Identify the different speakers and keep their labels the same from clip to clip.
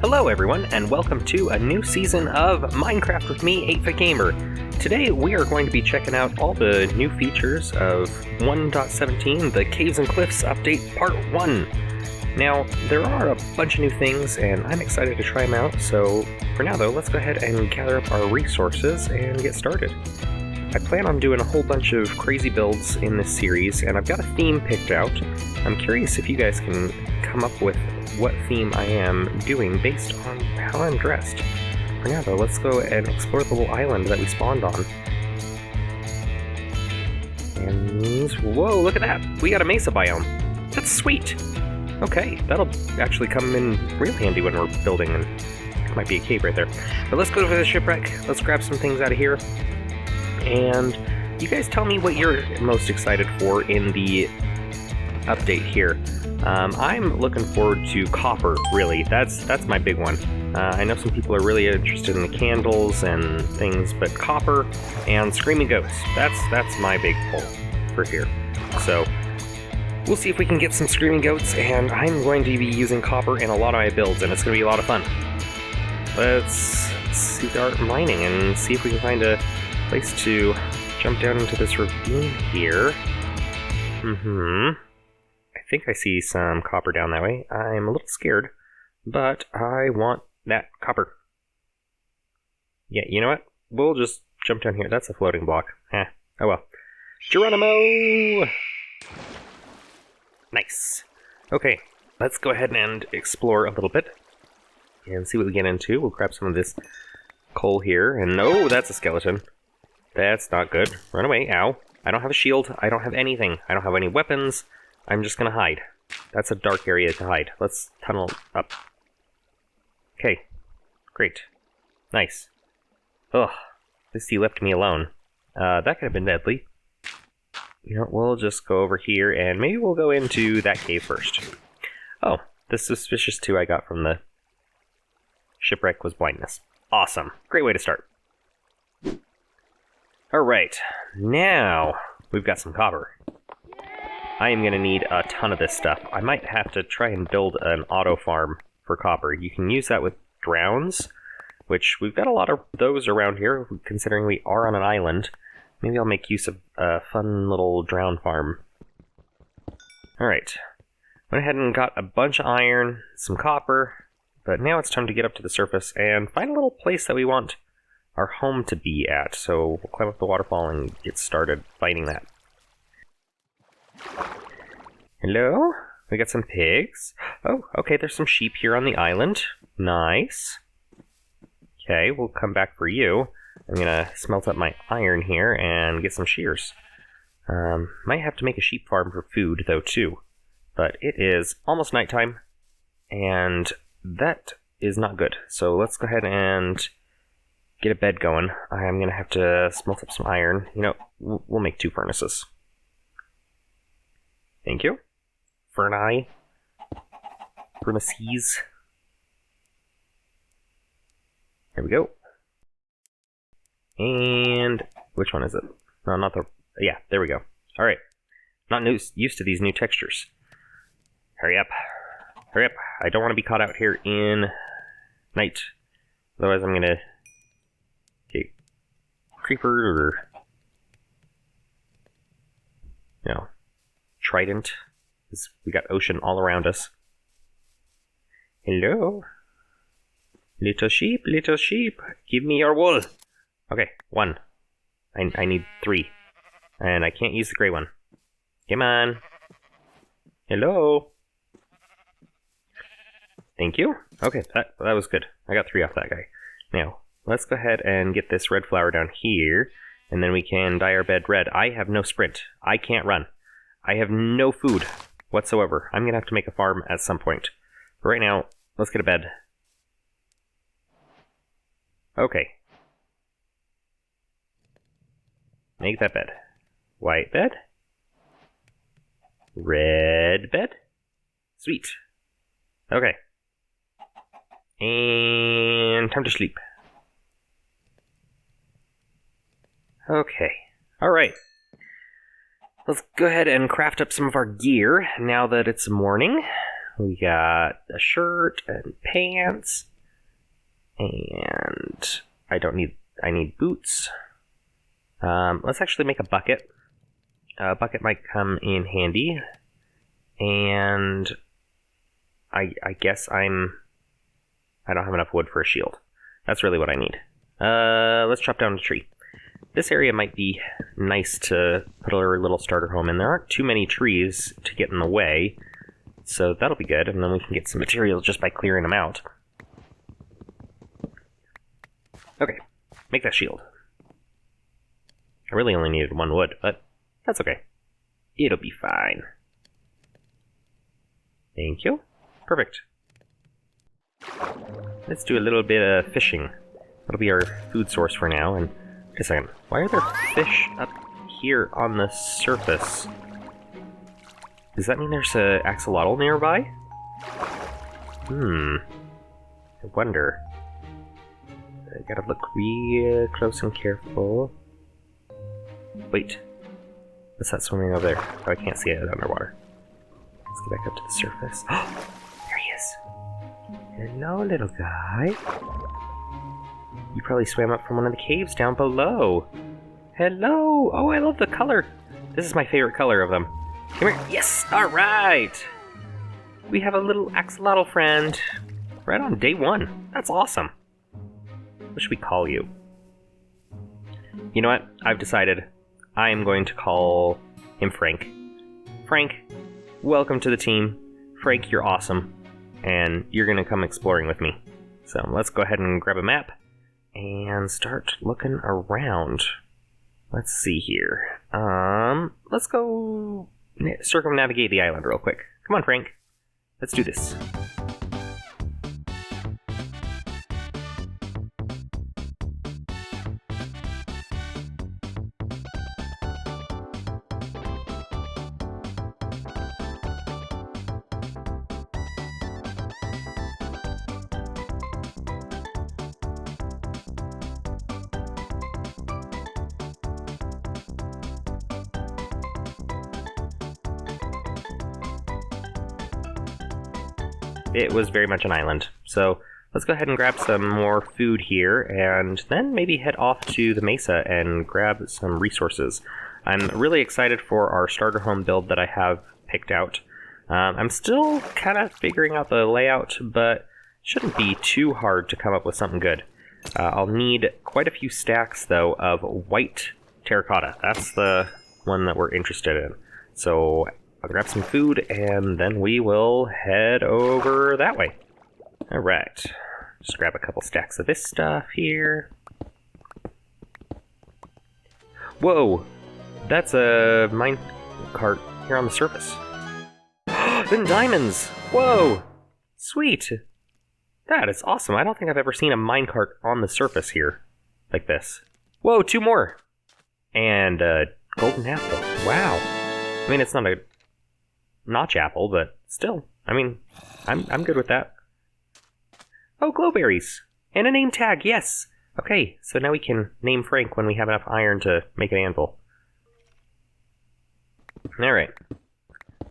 Speaker 1: Hello everyone, and welcome to a new season of Minecraft with me, 8-Bit Gamer. Today we are going to be checking out all the new features of 1.17, the Caves and Cliffs Update Part 1. Now, there are a bunch of new things, and I'm excited to try them out, so for now though, let's go ahead and gather up our resources and get started. I plan on doing a whole bunch of crazy builds in this series, and I've got a theme picked out. I'm curious if you guys can come up with what theme I am doing based on how I'm dressed. For now though, let's go and explore the little island that we spawned on. And whoa, look at that! We got a mesa biome! That's sweet! Okay, that'll actually come in real handy when we're building, and it might be a cave right there. But let's go to the shipwreck, let's grab some things out of here, and you guys tell me what you're most excited for in the update here. I'm looking forward to copper, really. That's my big one. I know some people are really interested in the candles and things, but copper and screaming goats, that's my big pull for here. So we'll see if we can get some screaming goats, and I'm going to be using copper in a lot of my builds, and it's going to be a lot of fun. Let's start mining and see if we can find a place to jump down into this ravine here. I think I see some copper down that way. I'm a little scared, but I want that copper. Yeah, you know what? We'll just jump down here. That's a floating block. Oh well. Geronimo! Nice. Okay, let's go ahead and explore a little bit and see what we get into. We'll grab some of this coal here, and no, that's a skeleton. That's not good. Run away. Ow. I don't have a shield. I don't have anything. I don't have any weapons. I'm just gonna hide. That's a dark area to hide. Let's tunnel up. Okay. Great. Nice. Ugh. At least he left me alone. That could have been deadly. You know, we'll just go over here, and maybe we'll go into that cave first. Oh, the suspicious 2 I got from the shipwreck was blindness. Awesome. Great way to start. Alright. Now, we've got some copper. I am going to need a ton of this stuff. I might have to try and build an auto farm for copper. You can use that with drowns, which we've got a lot of those around here, considering we are on an island. Maybe I'll make use of a fun little drown farm. Alright. Went ahead and got a bunch of iron, some copper, but now it's time to get up to the surface and find a little place that we want our home to be at. So we'll climb up the waterfall and get started fighting that. Hello? We got some pigs. Oh, okay, there's some sheep here on the island. Nice. Okay, we'll come back for you. I'm gonna smelt up my iron here and get some shears. Might have to make a sheep farm for food, though, too. But it is almost nighttime, and that is not good. So let's go ahead and get a bed going. I'm gonna have to smelt up some iron. You know, we'll make 2 furnaces. Thank you. Furnaces. There we go. And which one is it? No, not the... Yeah, there we go. Alright. Not used to these new textures. Hurry up. Hurry up. I don't want to be caught out here in night. Otherwise I'm gonna get creeper or... You know, trident. We got ocean all around us. Hello? Little sheep, give me your wool. Okay, 1. I need 3. And I can't use the gray one. Come on. Hello? Thank you. Okay, that was good. I got 3 off that guy. Now, let's go ahead and get this red flower down here, and then we can dye our bed red. I have no sprint. I can't run. I have no food whatsoever. I'm going to have to make a farm at some point. But right now, let's get a bed. Okay. Make that bed. White bed. Red bed. Sweet. Okay. And time to sleep. Okay. Alright. Let's go ahead and craft up some of our gear now that it's morning. We got a shirt and pants And I need boots. Let's actually make a bucket. A bucket might come in handy. And I guess I don't have enough wood for a shield. That's really what I need. Let's chop down a tree. This area might be nice to put our little starter home in. There aren't too many trees to get in the way, so that'll be good, and then we can get some materials just by clearing them out. Okay, make that shield. I really only needed one wood, but that's okay. It'll be fine. Thank you. Perfect. Let's do a little bit of fishing. That'll be our food source for now. And wait a second, why are there fish up here on the surface? Does that mean there's a axolotl nearby? I wonder. I gotta look real close and careful. Wait. What's that swimming over there? Oh, I can't see it underwater. Let's get back up to the surface. There he is. Hello, little guy. You probably swam up from one of the caves down below. Hello! Oh, I love the color. This is my favorite color of them. Come here. Yes! Alright! We have a little axolotl friend. Right on day 1. That's awesome. What should we call you? You know what? I've decided. I am going to call him Frank. Frank, welcome to the team. Frank, you're awesome. And you're going to come exploring with me. So let's go ahead and grab a map and start looking around. Let's see here. Let's go circumnavigate the island real quick. Come on, Frank. Let's do this. It was very much an island. So let's go ahead and grab some more food here, and then maybe head off to the mesa and grab some resources. I'm really excited for our starter home build that I have picked out. I'm still kind of figuring out the layout, but shouldn't be too hard to come up with something good. I'll need quite a few stacks, though, of white terracotta. That's the one that we're interested in. So I'll grab some food, and then we will head over that way. Alright. Just grab a couple stacks of this stuff here. Whoa! That's a mine cart here on the surface. Then diamonds! Whoa! Sweet! That is awesome. I don't think I've ever seen a minecart on the surface here. Like this. Whoa, 2 more! And a golden apple. Wow. I mean, it's not a notch apple, but still. I mean, I'm good with that. Oh, glowberries! And a name tag, yes! Okay, so now we can name Frank when we have enough iron to make an anvil. Alright.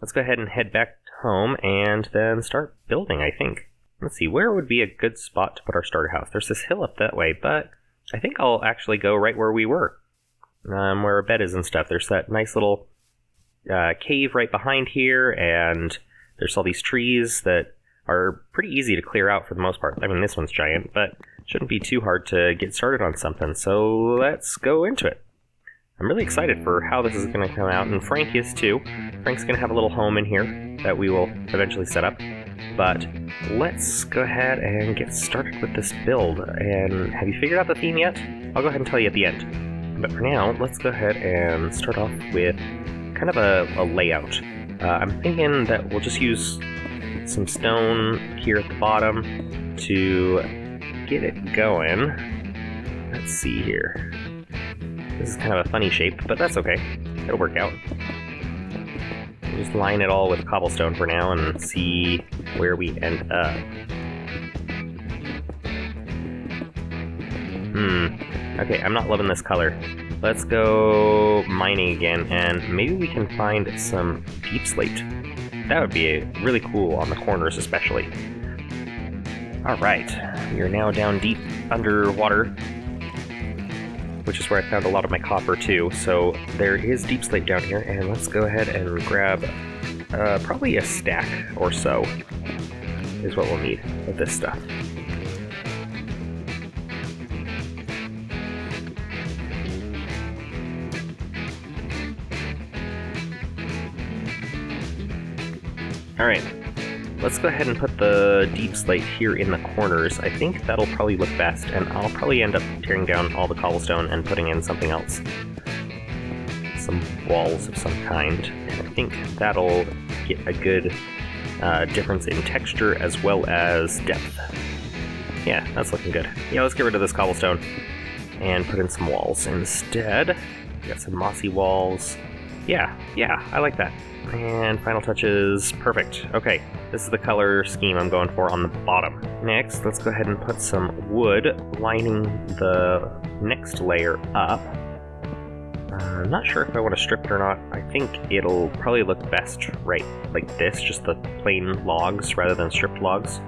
Speaker 1: Let's go ahead and head back home and then start building, I think. Let's see, where would be a good spot to put our starter house? There's this hill up that way, but I think I'll actually go right where we were. Where our bed is and stuff. There's that nice little cave right behind here, and there's all these trees that are pretty easy to clear out for the most part. I mean, this one's giant, but shouldn't be too hard to get started on something, so let's go into it. I'm really excited for how this is going to come out, and Frank is too. Frank's going to have a little home in here that we will eventually set up, but let's go ahead and get started with this build. And have you figured out the theme yet? I'll go ahead and tell you at the end. But for now, let's go ahead and start off with kind of a layout. I'm thinking that we'll just use some stone here at the bottom to get it going. Let's see here. This is kind of a funny shape, but that's okay. It'll work out. We'll just line it all with cobblestone for now and see where we end up. Okay, I'm not loving this color. Let's go mining again, and maybe we can find some deep slate. That would be really cool on the corners especially. Alright, we are now down deep underwater, which is where I found a lot of my copper too, so there is deep slate down here, and let's go ahead and grab probably a stack or so is what we'll need of this stuff. Alright, let's go ahead and put the deep slate here in the corners. I think that'll probably look best, and I'll probably end up tearing down all the cobblestone and putting in something else. Some walls of some kind, and I think that'll get a good difference in texture as well as depth. Yeah, that's looking good. Yeah, let's get rid of this cobblestone and put in some walls instead. Got some mossy walls. Yeah, I like that. And final touches, perfect. Okay, this is the color scheme I'm going for on the bottom. Next, let's go ahead and put some wood lining the next layer up. I'm not sure if I want to strip it or not. I think it'll probably look best right like this, just the plain logs rather than stripped logs.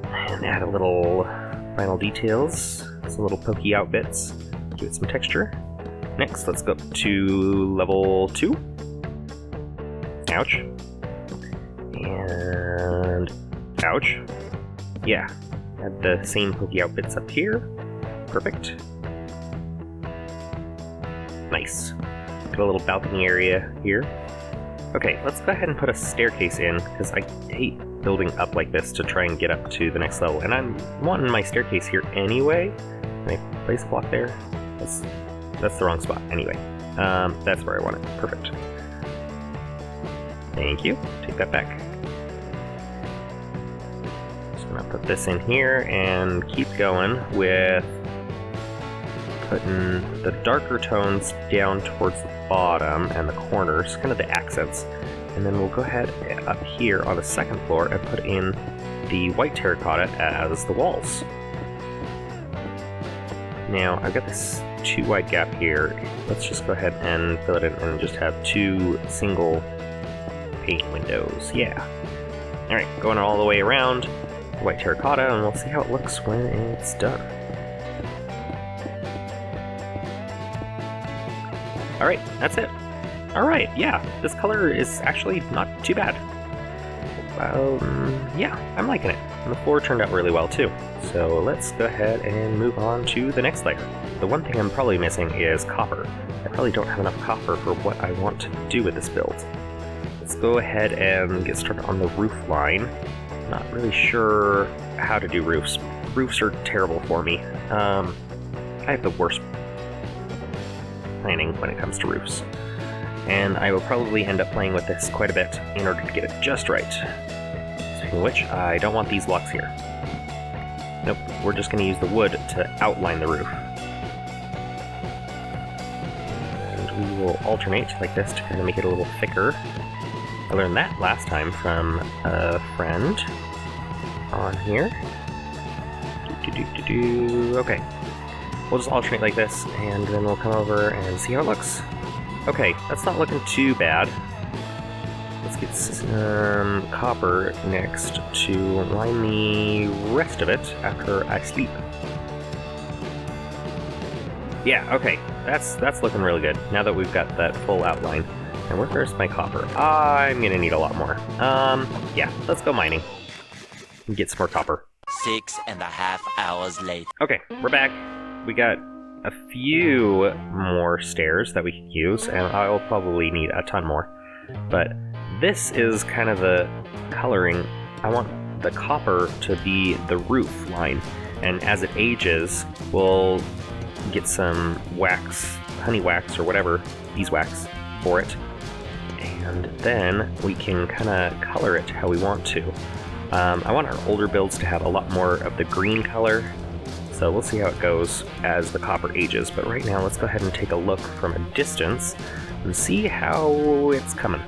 Speaker 1: And add a little final details, some little pokey out bits, give it some texture. Next, let's go up to level 2. Ouch. And ouch. Yeah, add the same pokey out bits up here. Perfect. Nice. Got a little balcony area here. Okay, let's go ahead and put a staircase in, because I hate building up like this to try and get up to the next level. And I'm wanting my staircase here anyway. Can I place a block there? That's the wrong spot. Anyway, that's where I want it. Perfect. Thank you. Take that back. So I'm gonna put this in here and keep going with putting the darker tones down towards the bottom and the corners, kind of the accents. And then we'll go ahead up here on the second floor and put in the white terracotta as the walls. Now, I've got this 2 wide gap here. Let's just go ahead and fill it in and just have 2 single pane windows. Yeah. Alright, going all the way around the white terracotta, and we'll see how it looks when it's done. Alright, that's it. Alright, yeah, this color is actually not too bad. Yeah, I'm liking it. And the floor turned out really well too. So let's go ahead and move on to the next layer. The one thing I'm probably missing is copper. I probably don't have enough copper for what I want to do with this build. Let's go ahead and get started on the roof line. Not really sure how to do roofs. Roofs are terrible for me. I have the worst planning when it comes to roofs. And I will probably end up playing with this quite a bit in order to get it just right. Speaking of which, I don't want these blocks here. Nope, we're just going to use the wood to outline the roof. And we will alternate like this to kind of make it a little thicker. I learned that last time from a friend on here. Okay, we'll just alternate like this, and then we'll come over and see how it looks. Okay, that's not looking too bad. Let's get some copper next to line the rest of it after I sleep. Yeah, okay, that's looking really good now that we've got that full outline. And where's my copper? I'm gonna need a lot more. Yeah, let's go mining and get some more copper.
Speaker 2: 6.5 hours later.
Speaker 1: Okay, we're back. We got a few more stairs that we can use, and I'll probably need a ton more. But this is kind of the coloring. I want the copper to be the roof line, and as it ages, we'll get some wax, honey wax or whatever, beeswax for it. And then we can kind of color it how we want to. I want our older builds to have a lot more of the green color, so we'll see how it goes as the copper ages. But right now, let's go ahead and take a look from a distance and see how it's coming.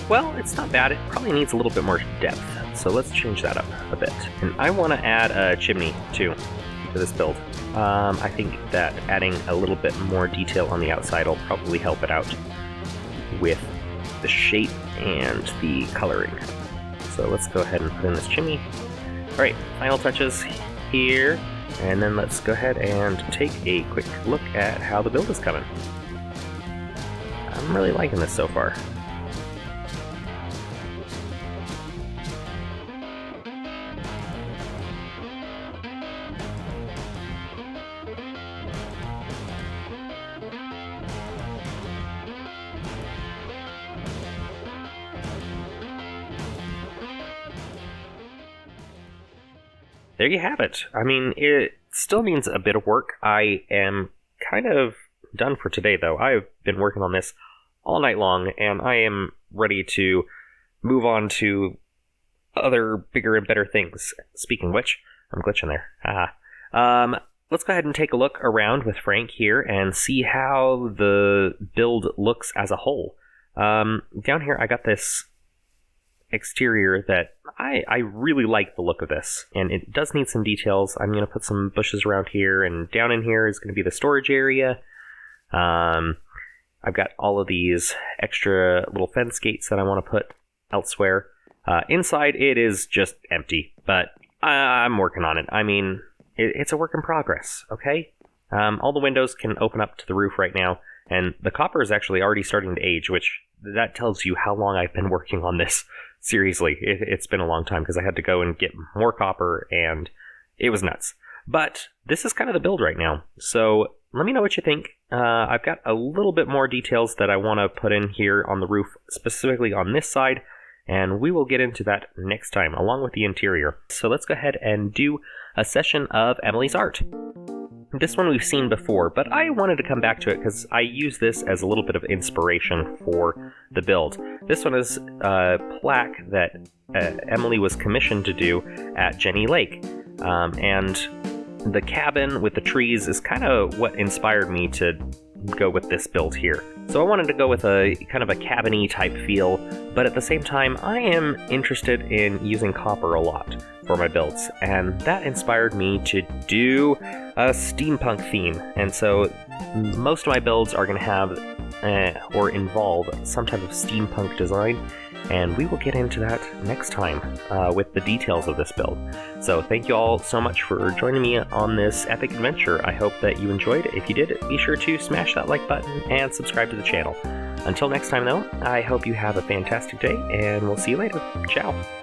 Speaker 1: Well, it's not bad. It probably needs a little bit more depth, so let's change that up a bit. And I want to add a chimney, too, to this build. I think that adding a little bit more detail on the outside will probably help it out with the shape and the coloring. So let's go ahead and put in this chimney. Alright, final touches here. And then let's go ahead and take a quick look at how the build is coming. I'm really liking this so far. There you have it. I mean, it still means a bit of work. I am kind of done for today, though. I've been working on this all night long, and I am ready to move on to other bigger and better things. Speaking of which, I'm glitching there. Haha. Let's go ahead and take a look around with Frank here and see how the build looks as a whole. Down here, I got this exterior that I really like the look of this, and it does need some details. I'm going to put some bushes around here, and down in here is going to be the storage area. I've got all of these extra little fence gates that I want to put elsewhere. Inside, it is just empty, but I'm working on it. I mean, it's a work in progress, okay? All the windows can open up to the roof right now, and the copper is actually already starting to age, which that tells you how long I've been working on this. Seriously, it's been a long time because I had to go and get more copper, and it was nuts. But this is kind of the build right now, so let me know what you think. I've got a little bit more details that I want to put in here on the roof, specifically on this side, and we will get into that next time, along with the interior. So let's go ahead and do a session of Emily's art. This one we've seen before, but I wanted to come back to it because I use this as a little bit of inspiration for the build. This one is a plaque that Emily was commissioned to do at Jenny Lake. And the cabin with the trees is kind of what inspired me to go with this build here. So I wanted to go with a kind of a cabin-y type feel, but at the same time, I am interested in using copper a lot for my builds, and that inspired me to do a steampunk theme. And so most of my builds are going to have or involve some type of steampunk design, and we will get into that next time with the details of this build. So thank you all so much for joining me on this epic adventure. I hope that you enjoyed. If you did, be sure to smash that like button and subscribe to the channel. Until next time though, I hope you have a fantastic day, and we'll see you later. Ciao!